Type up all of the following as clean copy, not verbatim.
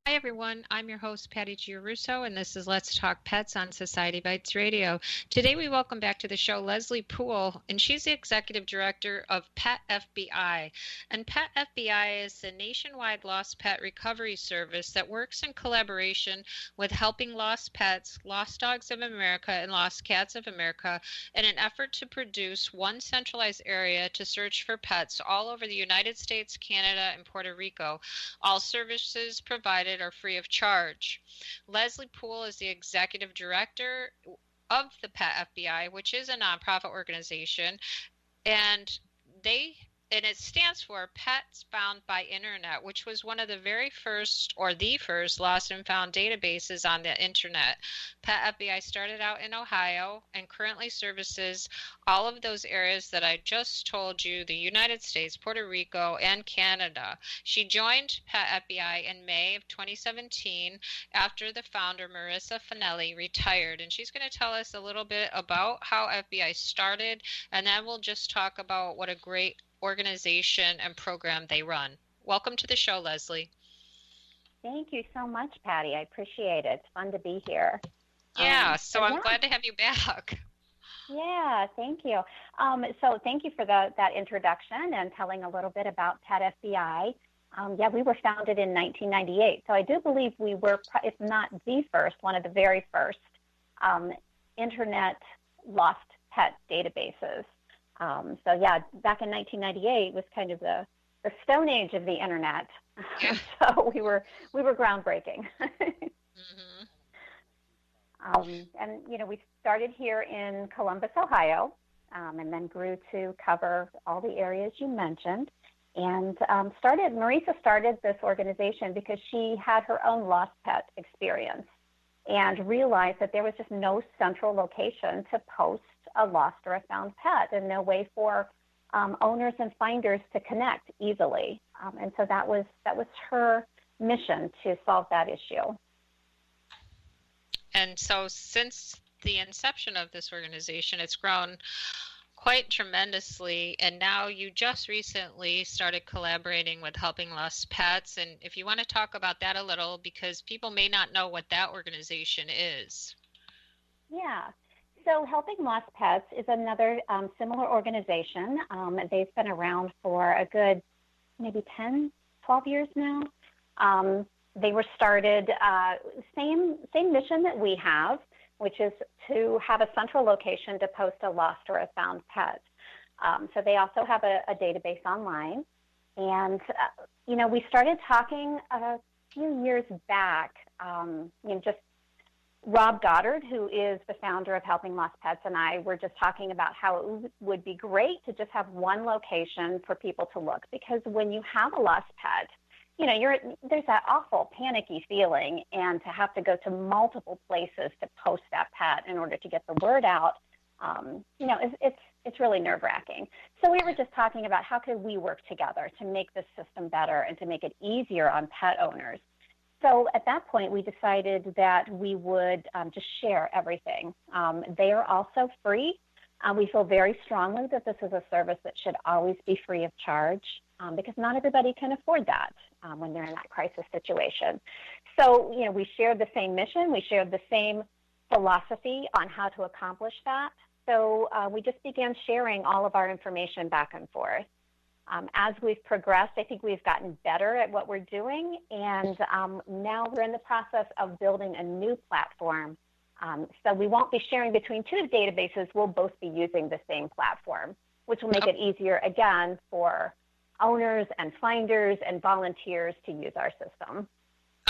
Hi, everyone. I'm your host, Patty Giarrusso, and this is Let's Talk Pets on Society Bites Radio. Today, we welcome back to the show Leslie Poole, and she's the Executive Director of PetFBI. And PetFBI is a nationwide lost pet recovery service that works in collaboration with Helping Lost Pets, Lost Dogs of America, and Lost Cats of America in an effort to produce one centralized area to search for pets all over the United States, Canada, and Puerto Rico. All services provided are free of charge. Leslie Poole is the executive director of the Pet FBI, which is a nonprofit organization, and they and it stands for Pets Found by Internet, which was one of the very first or the first lost and found databases on the internet. Pet FBI started out in Ohio and currently services all of those areas that I just told you, the United States, Puerto Rico, and Canada. She joined Pet FBI in May of 2017 after the founder, Marisa Fanelli, retired. And she's going to tell us a little bit about how FBI started, and then we'll just talk about what a great organization and program they run. Welcome to the show, Leslie. Thank you so much, Patty. I appreciate it. It's fun to be here. Yeah, so I'm glad to have you back. Yeah, thank you. So thank you for that introduction and telling a little bit about Pet FBI. We were founded in 1998. So I do believe we were, if not the first, one of the very first internet lost pet databases. Back in 1998 was kind of the stone age of the internet. Yeah. So we were groundbreaking. We started here in Columbus, Ohio, and then grew to cover all the areas you mentioned. And Marisa started this organization because she had her own lost pet experience and realized that there was just no central location to post a lost or a found pet, and no way for owners and finders to connect easily. And so that was her mission, to solve that issue. And so since the inception of this organization, it's grown quite tremendously, and now you just recently started collaborating with Helping Lost Pets. And if you want to talk about that a little, because people may not know what that organization is. Yeah. So Helping Lost Pets is another similar organization. They've been around for a good maybe 10, 12 years now. They were started, same mission that we have, which is to have a central location to post a lost or a found pet. So they also have a database online. And, we started talking a few years back, just Rob Goddard, who is the founder of Helping Lost Pets, and I were just talking about how it would be great to just have one location for people to look, because when you have a lost pet, there's that awful panicky feeling, and to have to go to multiple places to post that pet in order to get the word out, it's really nerve-wracking. So we were just talking about how could we work together to make this system better and to make it easier on pet owners. So at that point, we decided that we would just share everything. They are also free. We feel very strongly that this is a service that should always be free of charge, because not everybody can afford that when they're in that crisis situation. So, we shared the same mission. We shared the same philosophy on how to accomplish that. So we just began sharing all of our information back and forth. As we've progressed, I think we've gotten better at what we're doing, and now we're in the process of building a new platform. So we won't be sharing between two databases. We'll both be using the same platform, which will make it easier, again, for owners and finders and volunteers to use our system.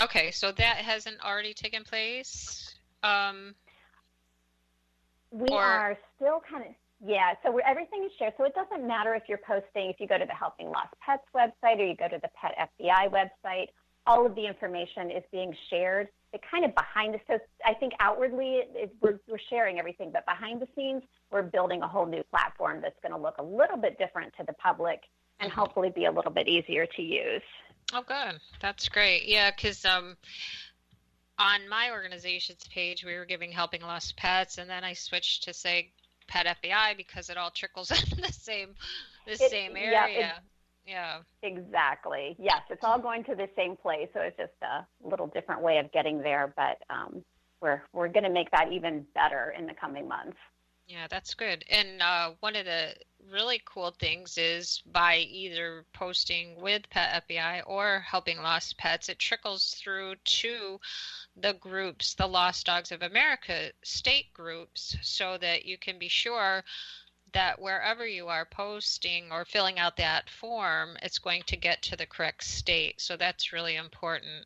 Okay, so that hasn't already taken place? We are still kind of... Yeah, so everything is shared. So it doesn't matter if you're posting, if you go to the Helping Lost Pets website or you go to the Pet FBI website, all of the information is being shared. It kind of behind the scenes, I think outwardly we're sharing everything, but behind the scenes, we're building a whole new platform that's going to look a little bit different to the public and hopefully be a little bit easier to use. Oh, good. That's great. Yeah, because on my organization's page, we were giving Helping Lost Pets, and then I switched to say Pet FBI because it all trickles in the same area. Yeah. Exactly. Yes, it's all going to the same place, so it's just a little different way of getting there. But we're going to make that even better in the coming months. Yeah, that's good. And one of the really cool things is by either posting with Pet FBI or helping lost pets, it trickles through to the groups, the Lost Dogs of America state groups, so that you can be sure that wherever you are posting or filling out that form, it's going to get to the correct state. So that's really important.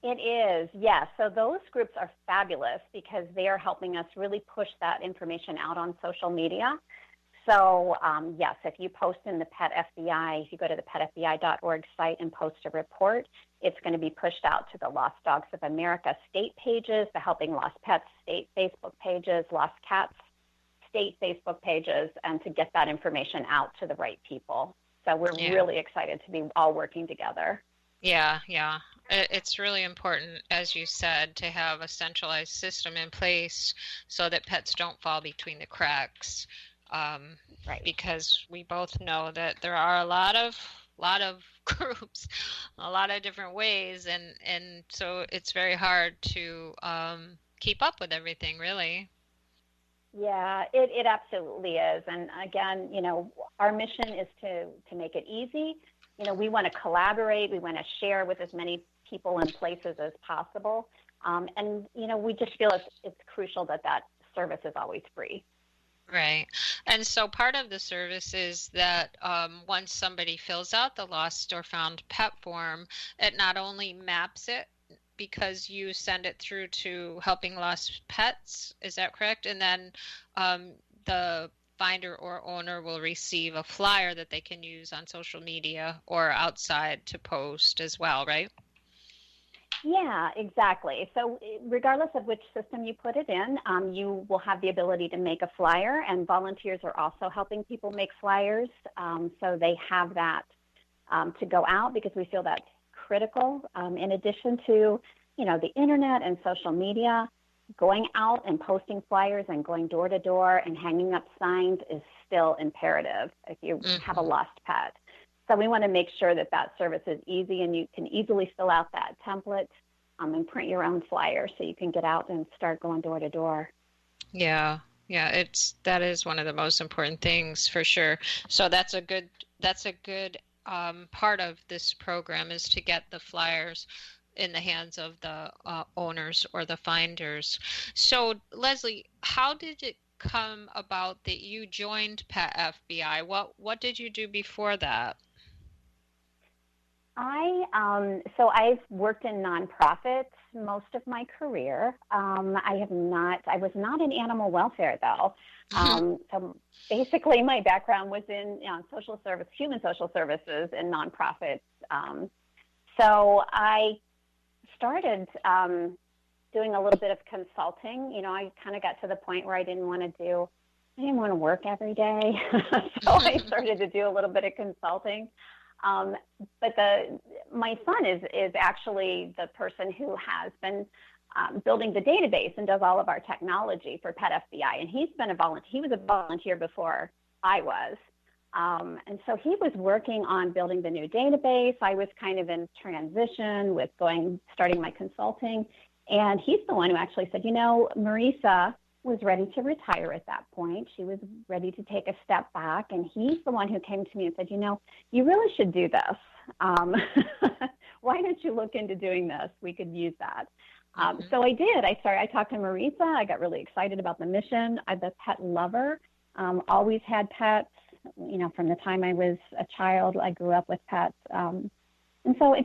It is, yes. So those groups are fabulous because they are helping us really push that information out on social media. So yes, if you post in the Pet FBI, if you go to the petfbi.org site and post a report, it's going to be pushed out to the Lost Dogs of America state pages, the Helping Lost Pets state Facebook pages, Lost Cats state Facebook pages, and to get that information out to the right people. So we're really excited to be all working together. Yeah, yeah. It's really important, as you said, to have a centralized system in place so that pets don't fall between the cracks. Right. Because we both know that there are a lot of groups, a lot of different ways, and so it's very hard to keep up with everything, really. Yeah, it absolutely is. And again, our mission is to make it easy. We want to collaborate. We want to share with as many people and places as possible. And we just feel it's crucial that service is always free. Right. And so part of the service is that once somebody fills out the lost or found pet form, it not only maps it because you send it through to Helping Lost Pets, is that correct? And then the finder or owner will receive a flyer that they can use on social media or outside to post as well, right? Yeah, exactly. So regardless of which system you put it in, you will have the ability to make a flyer, and volunteers are also helping people make flyers. So they have that to go out because we feel that's critical. In addition to, the internet and social media, going out and posting flyers and going door to door and hanging up signs is still imperative if you have a lost pet. So we want to make sure that service is easy and you can easily fill out that template and print your own flyer so you can get out and start going door to door. Yeah. Yeah, that is one of the most important things for sure. So that's a good part of this program is to get the flyers in the hands of the owners or the finders. So Leslie, how did it come about that you joined Pet FBI? What did you do before that? So I've worked in nonprofits most of my career. I was not in animal welfare though. So basically my background was in social service, human social services and nonprofits. So I started doing a little bit of consulting. I kind of got to the point where I didn't want to work every day. So I started to do a little bit of consulting. But my son is actually the person who has been building the database and does all of our technology for PetFBI. And he was a volunteer before I was. And so he was working on building the new database. I was kind of in transition with starting my consulting. And he's the one who actually said, Marisa was ready to retire at that point. She was ready to take a step back. And he's the one who came to me and said, you really should do this. Why don't you look into doing this? We could use that. So I did. I talked to Marisa. I got really excited about the mission. I'm a pet lover. Always had pets. From the time I was a child, I grew up with pets. And so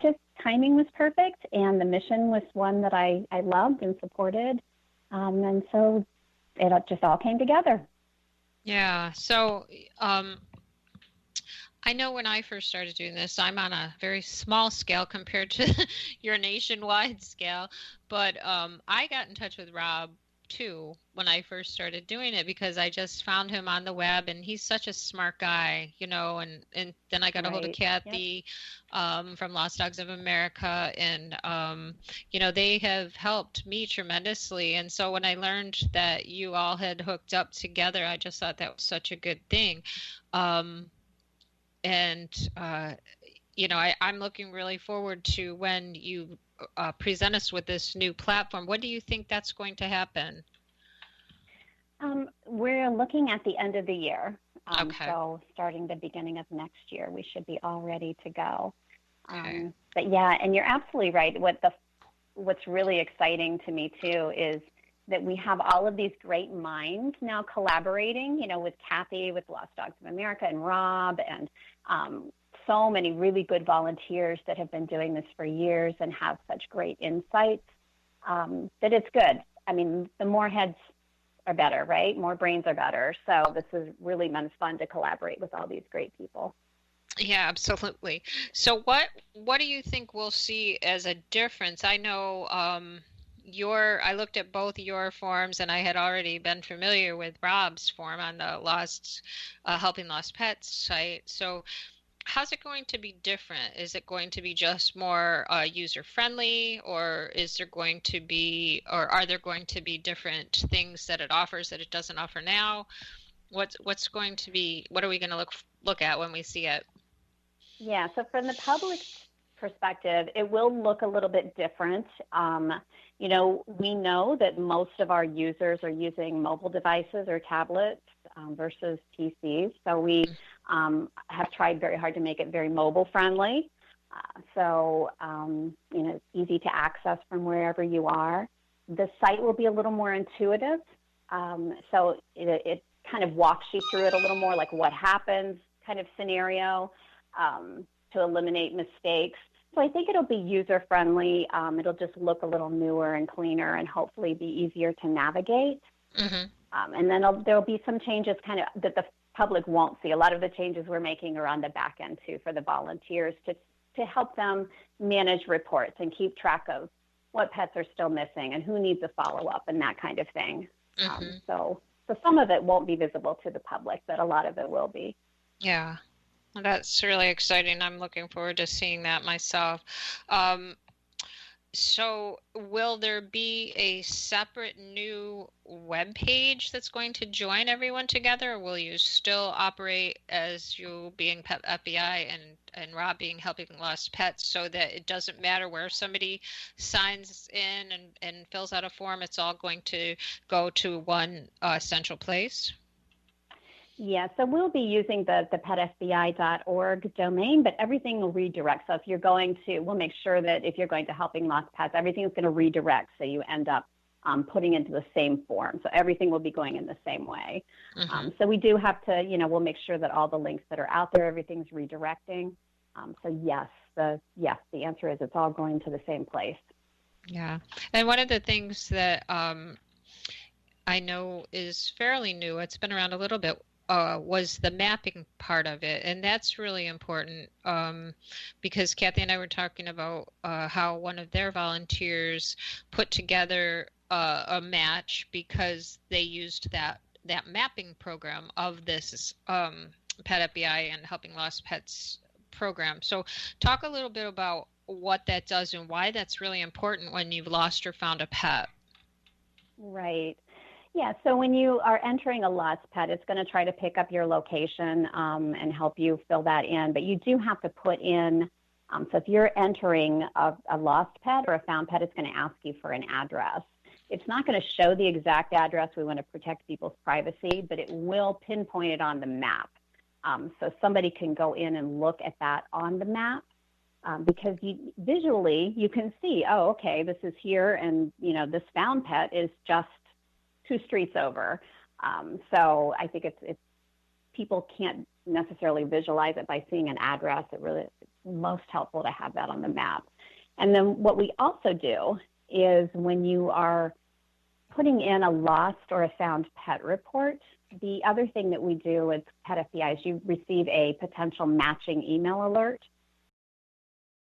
timing was perfect. And the mission was one that I loved and supported. And so it just all came together. Yeah. So I know when I first started doing this, I'm on a very small scale compared to your nationwide scale, but I got in touch with Rob too when I first started doing it because I just found him on the web and he's such a smart guy, and then I got a hold of Kathy from Lost Dogs of America and they have helped me tremendously. And so when I learned that you all had hooked up together, I just thought that was such a good thing. And I'm looking really forward to when you present us with this new platform. When do you think that's going to happen? We're looking at the end of the year. Okay. So starting the beginning of next year, we should be all ready to go. Okay. But yeah, and you're absolutely right. What's really exciting to me too is that we have all of these great minds now collaborating, with Kathy, with Lost Dogs of America, and Rob, and so many really good volunteers that have been doing this for years and have such great insights, that it's good. I mean, the more heads are better, right? More brains are better. So this has really been fun to collaborate with all these great people. Yeah, absolutely. So what do you think we'll see as a difference? I know I looked at both your forms, and I had already been familiar with Rob's form on the Helping Lost Pets site. So how's it going to be different? Is it going to be just more user friendly, or are there going to be different things that it offers that it doesn't offer now? What are we going to look at when we see it? Yeah, so from the public perspective, it will look a little bit different. We know that most of our users are using mobile devices or tablets versus PCs. So we have tried very hard to make it very mobile friendly. It's easy to access from wherever you are. The site will be a little more intuitive. So it kind of walks you through it a little more, like what happens kind of scenario, to eliminate mistakes. So I think it'll be user-friendly. It'll just look a little newer and cleaner and hopefully be easier to navigate. Mm-hmm. And then there'll be some changes kind of that the public won't see. A lot of the changes we're making are on the back end, too, for the volunteers to help them manage reports and keep track of what pets are still missing and who needs a follow-up and that kind of thing. Mm-hmm. So some of it won't be visible to the public, but a lot of it will be. Yeah. Well, that's really exciting. I'm looking forward to seeing that myself. So will there be a separate new web page that's going to join everyone together, or will you still operate as you being PetFBI and Rob being Helping Lost Pets, so that it doesn't matter where somebody signs in and fills out a form, it's all going to go to one central place? Yeah, so we'll be using the petfbi.org domain, but everything will redirect. So we'll make sure that if you're going to Helping Lost Pets, everything is going to redirect, so you end up putting into the same form. So everything will be going in the same way. Mm-hmm. So we do have to, we'll make sure that all the links that are out there, everything's redirecting. So yes, the answer is it's all going to the same place. Yeah, and one of the things that I know is fairly new, it's been around a little bit, was the mapping part of it. And that's really important because Kathy and I were talking about how one of their volunteers put together a match because they used that mapping program of this PetFBI and Helping Lost Pets program. So talk a little bit about what that does and why that's really important when you've lost or found a pet. Right. Yeah, so when you are entering a lost pet, it's going to try to pick up your location and help you fill that in. But you do have to put in, so if you're entering a lost pet or a found pet, it's going to ask you for an address. It's not going to show the exact address. We want to protect people's privacy, but it will pinpoint it on the map. So somebody can go in and look at that on the map because visually you can see, oh, okay, this is here, and this found pet is just 2 streets over. So I think it's people can't necessarily visualize it by seeing an address. It's most helpful to have that on the map. And then what we also do is when you are putting in a lost or a found pet report, the other thing that we do with PetFBI is you receive a potential matching email alert.